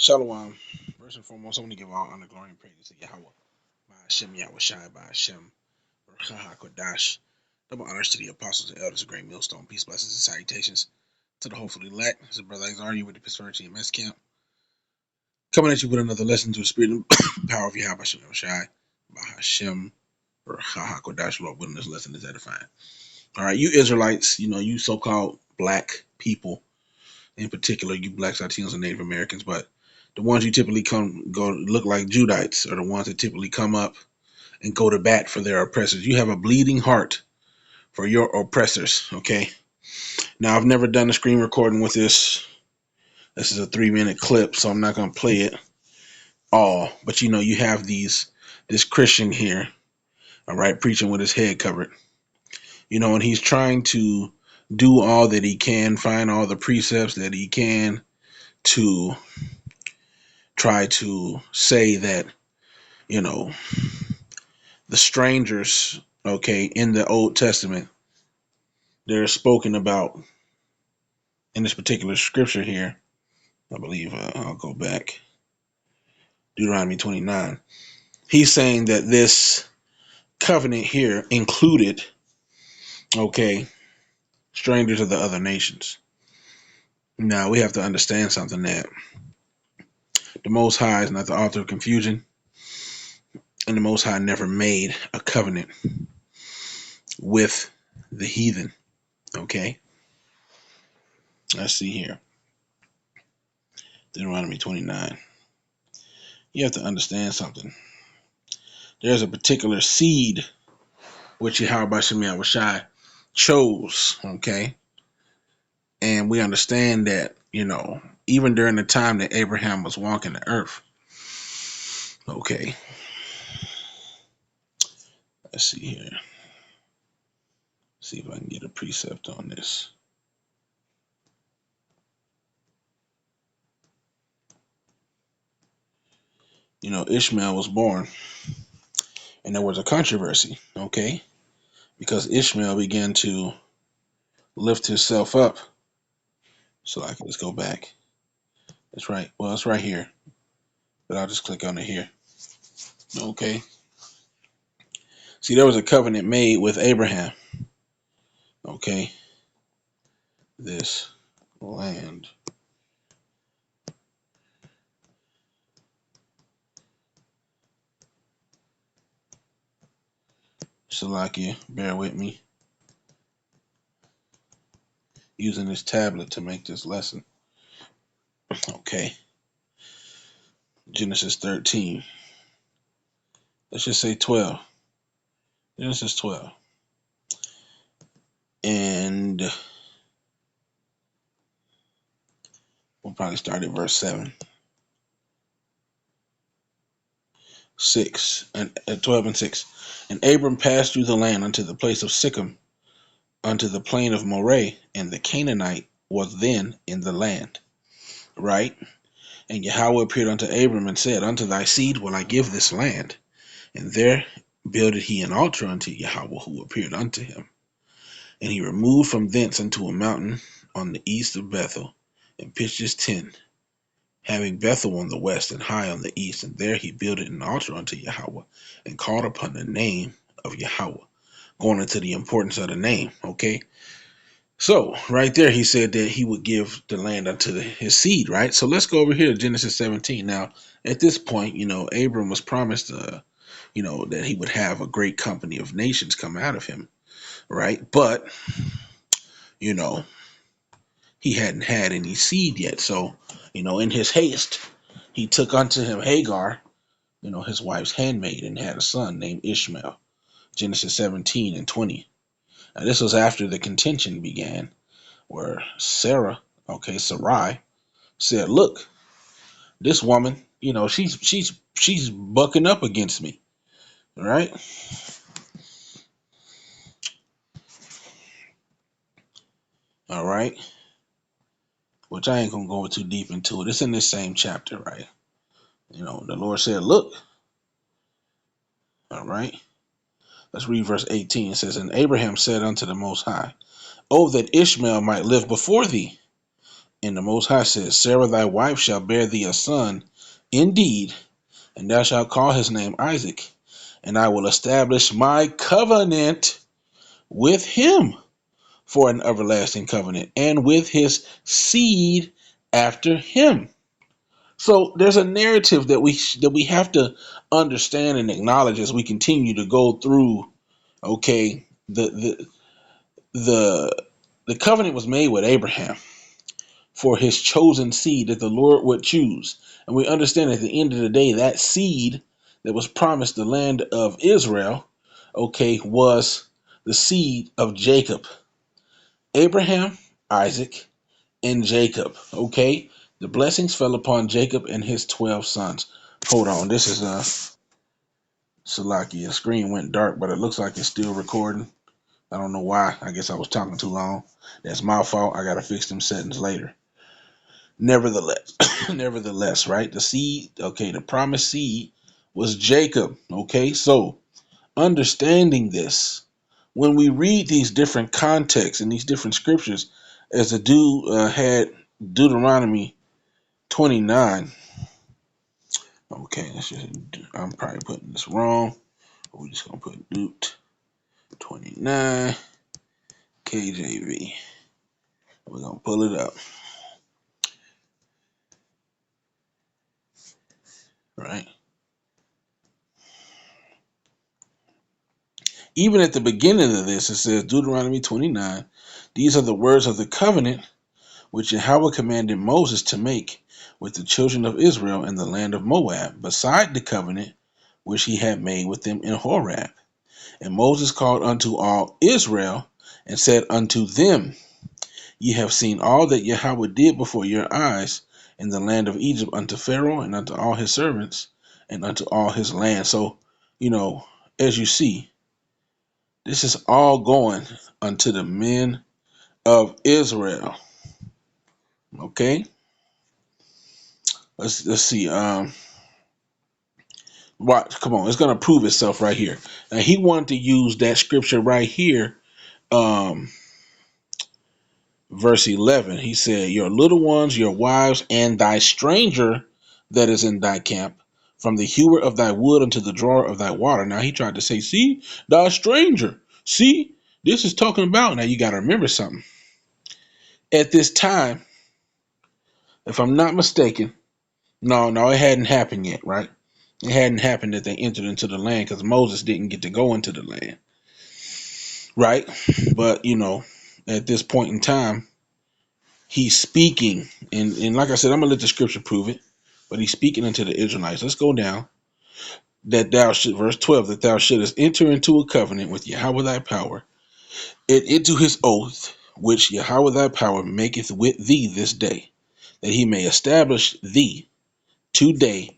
Shalom. First and foremost, I want to give all honor, glory, and praise to Yahweh. Ba'ashem Yahweh Shai, Ba'ashem Racha HaKodash. Double honors to the apostles and elders of Great Millstone. Peace, blessings, and salutations to the hopefully elect. This is Brother Exar, you with the Pittsburgh TMS camp. Coming at you with another lesson to the spirit and power of Yahweh Ba'ashem Yahweh Shai, Ba'ashem Racha HaKodash. Lord willing, this lesson is edifying. All right, you Israelites, you so-called black people, in particular, you blacks, Latinos, and Native Americans, but the ones you typically go look like Judites are the ones that typically come up and go to bat for their oppressors. You have a bleeding heart for your oppressors, okay? Now, I've never done a screen recording with this. This is a 3-minute clip, so I'm not going to play it all. But, you have this Christian here, all right, preaching with his head covered. And he's trying to do all that he can, find all the precepts that he can to try to say that, the strangers, okay, in the Old Testament, they're spoken about in this particular scripture here. I believe I'll go back. Deuteronomy 29. He's saying that this covenant here included, okay, strangers of the other nations. Now, we have to understand something, that the Most High is not the author of confusion, and the Most High never made a covenant with the heathen, okay? Let's see here. Deuteronomy 29. You have to understand something. There's a particular seed which Yahweh Ba'ashem Yahweh Shai chose, okay? And we understand that, even during the time that Abraham was walking the earth, okay? Let's see here. See if I can get a precept on this. Ishmael was born, and there was a controversy, okay? Because Ishmael began to lift himself up. So let's go back. It's right. Well, it's right here, but I'll just click on it here. Okay. See, there was a covenant made with Abraham. Okay. This land. Salakia, bear with me. Using this tablet to make this lesson. Okay. Genesis 13. Let's just say 12. Genesis 12. And we'll probably start at verse 7. 6 and 12 and 6. And Abram passed through the land unto the place of Sichem, unto the plain of Moreh, and the Canaanite was then in the land. Right? And Yahweh appeared unto Abram and said, Unto thy seed will I give this land. And there builded he an altar unto Yahweh, who appeared unto him. And he removed from thence unto a mountain on the east of Bethel, and pitched his tent, having Bethel on the west and Hai on the east. And there he builded an altar unto Yahweh, and called upon the name of Yahweh. Going into the importance of the name, okay? So, right there, he said that he would give the land unto his seed, right? So let's go over here to Genesis 17. Now, at this point, Abram was promised, that he would have a great company of nations come out of him, right? But, he hadn't had any seed yet. So, in his haste, he took unto him Hagar, his wife's handmaid, and had a son named Ishmael. Genesis 17 and 20. Now, this was after the contention began, where Sarai, said, "Look, this woman, she's bucking up against me, right?" All right, which I ain't gonna go too deep into it. It's in this same chapter, right? The Lord said, "Look." All right, let's read verse 18. It says, "And Abraham said unto the Most High, Oh, that Ishmael might live before thee. And the Most High says, Sarah thy wife shall bear thee a son, indeed, and thou shalt call his name Isaac, and I will establish my covenant with him for an everlasting covenant, and with his seed after him. So there's a narrative that we have to understand and acknowledge as we continue to go through. Okay, the the covenant was made with Abraham for his chosen seed that the Lord would choose. And we understand at the end of the day, that seed that was promised the land of Israel, okay, was the seed of Jacob. Abraham, Isaac, and Jacob, okay? The blessings fell upon Jacob and his 12 sons. Hold on, this is Salaki. The screen went dark, but it looks like it's still recording. I don't know why. I guess I was talking too long. That's my fault. I gotta fix them settings later. Nevertheless, nevertheless, right? The seed, okay, the promised seed was Jacob. Okay, so understanding this, when we read these different contexts and these different scriptures, as the dude had Deuteronomy 29. Okay, I'm probably putting this wrong. We're just gonna put Deut 29 KJV. We're gonna pull it up, right? Even at the beginning of this, it says Deuteronomy 29. These are the words of the covenant which Yahweh commanded Moses to make with the children of Israel in the land of Moab, beside the covenant which he had made with them in Horeb. And Moses called unto all Israel and said unto them, Ye have seen all that Yahweh did before your eyes in the land of Egypt unto Pharaoh and unto all his servants and unto all his land. So, as you see, this is all going unto the men of Israel. Okay, let's see. Watch, come on, it's gonna prove itself right here. Now he wanted to use that scripture right here, verse 11. He said, "Your little ones, your wives, and thy stranger that is in thy camp, from the hewer of thy wood unto the drawer of thy water." Now he tried to say, "See, thy stranger. See, this is talking about." Now you got to remember something. At this time, if I'm not mistaken, no, it hadn't happened yet, right? It hadn't happened that they entered into the land because Moses didn't get to go into the land, right? But at this point in time, he's speaking, and like I said, I'm gonna let the scripture prove it. But he's speaking unto the Israelites. Let's go down. That thou should, verse 12, that thou shouldest enter into a covenant with Yahweh thy power, and into his oath, which Yahweh thy power maketh with thee this day, that he may establish thee today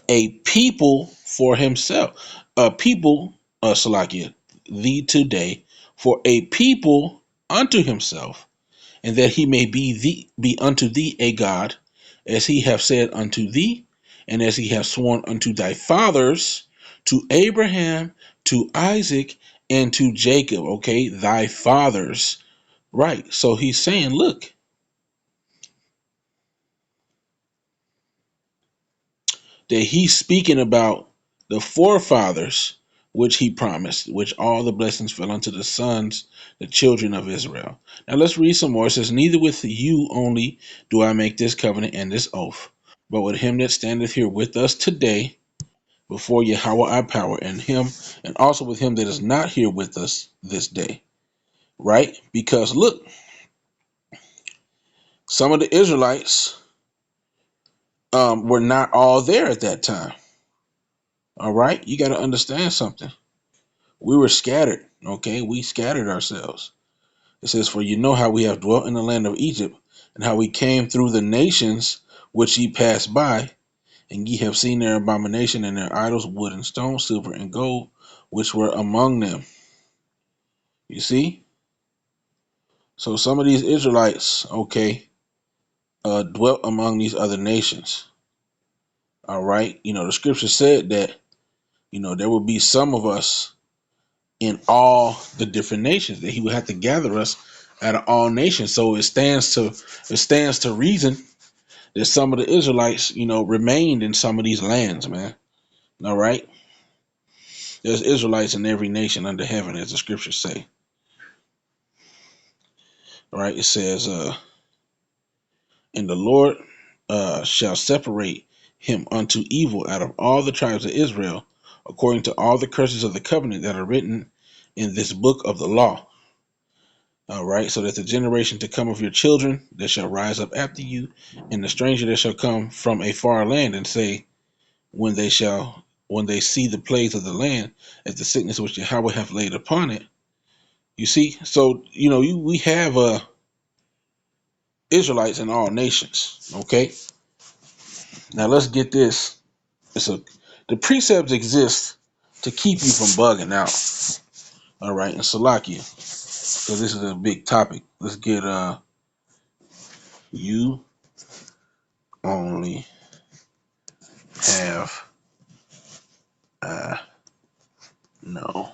a people for himself, a people, Salakia, thee today for a people unto himself, and that he may be unto thee a God, as he hath said unto thee, and as he hath sworn unto thy fathers, to Abraham, to Isaac, and to Jacob. Okay, thy fathers. Right. So he's saying, look, that he's speaking about the forefathers which he promised, which all the blessings fell unto the sons, the children of Israel. Now let's read some more. It says, "Neither with you only do I make this covenant and this oath, but with him that standeth here with us today before Yahweh our power, and him, and also with him that is not here with us this day." Right? Because look, some of the Israelites were not all there at that time. All right? You got to understand something. We were scattered, okay? We scattered ourselves. It says, "For you know how we have dwelt in the land of Egypt, and how we came through the nations which ye passed by, and ye have seen their abomination and their idols, wood and stone, silver and gold, which were among them." You see? So some of these Israelites, okay, dwelt among these other nations. All right? The scripture said that, there would be some of us in all the different nations, that he would have to gather us out of all nations. So it stands to reason that some of the Israelites, remained in some of these lands, man. All right, there's Israelites in every nation under heaven, as the scriptures say. All right, it says, and the Lord shall separate him unto evil out of all the tribes of Israel, according to all the curses of the covenant that are written in this book of the law. All right, so that the generation to come of your children that shall rise up after you, and the stranger that shall come from a far land, and say, when they see the plagues of the land, as the sickness which Yahweh hath laid upon it. You see, so we have Israelites in all nations. Okay, now let's get this. The precepts exist to keep you from bugging out. All right, and Salakia, because this is a big topic. Let's get you only have no.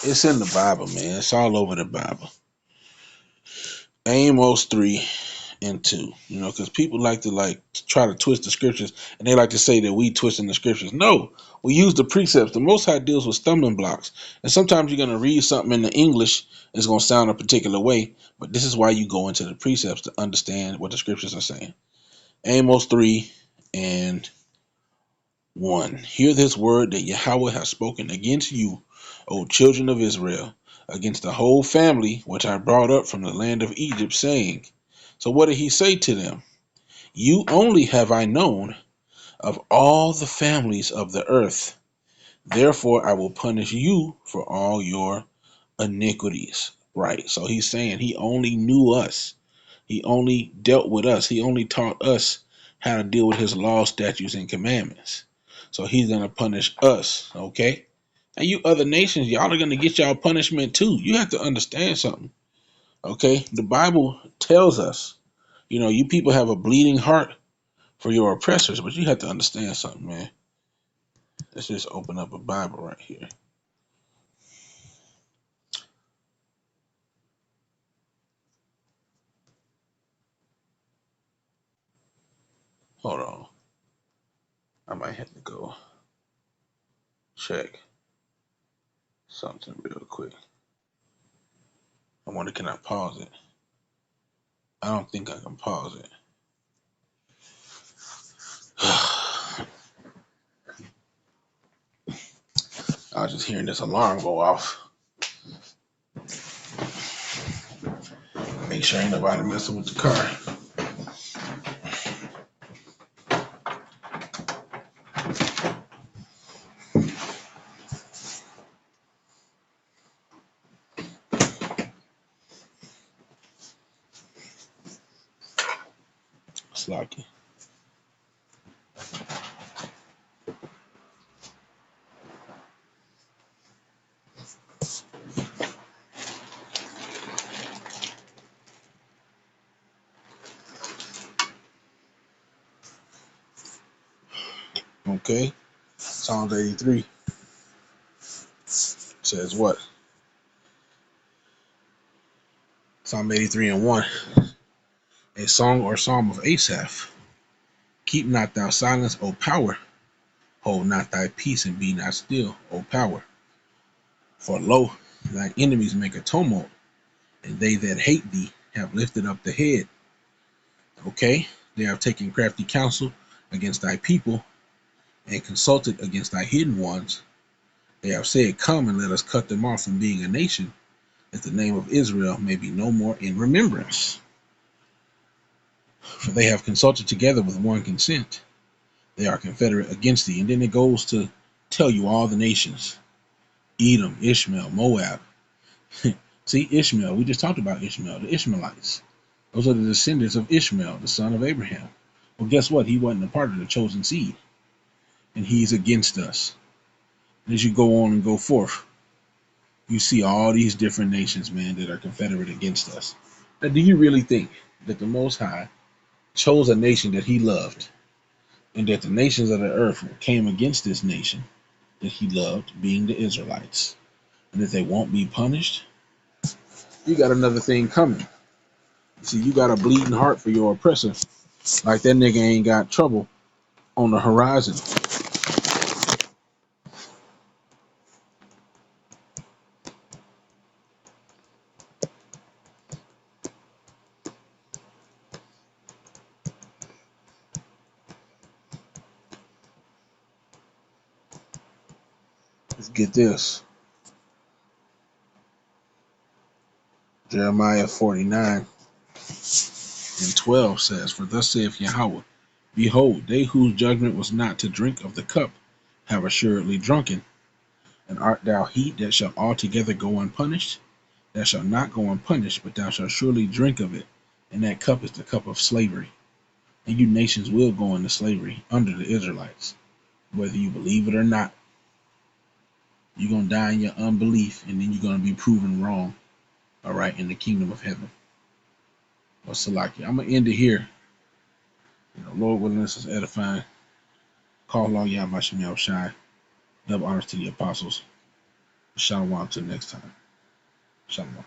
It's in the Bible, man. It's all over the Bible. Amos 3:2. Because people like to try to twist the scriptures, and they like to say that we twisting the scriptures. No, we use the precepts. The Most High deals with stumbling blocks, and sometimes you're gonna read something in the English, it's gonna sound a particular way. But this is why you go into the precepts to understand what the scriptures are saying. Amos 3:1. Hear this word that Yahweh has spoken against you, O children of Israel, against the whole family which I brought up from the land of Egypt, saying. So what did he say to them? You only have I known of all the families of the earth. Therefore I will punish you for all your iniquities. Right. So he's saying he only knew us. He only dealt with us. He only taught us how to deal with his law, statutes, and commandments. So he's going to punish us. Okay. And you other nations, y'all are going to get y'all punishment too. You have to understand something. Okay. The Bible tells us, you people have a bleeding heart for your oppressors, but you have to understand something, man. Let's just open up a Bible right here. Hold on. I might have to go check something real quick. I wonder, can I pause it? I don't think I can pause it. I was just hearing this alarm go off. Make sure ain't nobody messing with the car. Slocky. Okay. Psalms 83 says what? Psalm 83:1. A song or psalm of Asaph. Keep not thou silence, O power. Hold not thy peace and be not still, O power. For lo, thy enemies make a tumult, and they that hate thee have lifted up the head. Okay? They have taken crafty counsel against thy people, and consulted against thy hidden ones. They have said, come and let us cut them off from being a nation, that the name of Israel may be no more in remembrance. For they have consulted together with one consent. They are confederate against thee. And then it goes to tell you all the nations. Edom, Ishmael, Moab. See, Ishmael, we just talked about Ishmael, the Ishmaelites. Those are the descendants of Ishmael, the son of Abraham. Well, guess what? He wasn't a part of the chosen seed. And he's against us. And as you go on and go forth, you see all these different nations, man, that are confederate against us. Now, do you really think that the Most High chose a nation that he loved, and that the nations of the earth came against this nation that he loved, being the Israelites, and that they won't be punished? you got another thing coming. See, you got a bleeding heart for your oppressor. Like that nigga ain't got trouble on the horizon. Let's get this. Jeremiah 49:12 says, For thus saith Yahweh, Behold, they whose judgment was not to drink of the cup have assuredly drunken. And art thou he that shall altogether go unpunished? Thou shalt not go unpunished, but thou shalt surely drink of it. And that cup is the cup of slavery. And you nations will go into slavery under the Israelites. Whether you believe it or not, you're going to die in your unbelief, and then you're going to be proven wrong, all right, in the kingdom of heaven. Well, Salaki, I'm going to end it here. Lord willing, this is edifying. Call Lord Yahweh Shem Shai. Double honors to the apostles. Shalom till next time. Shalom.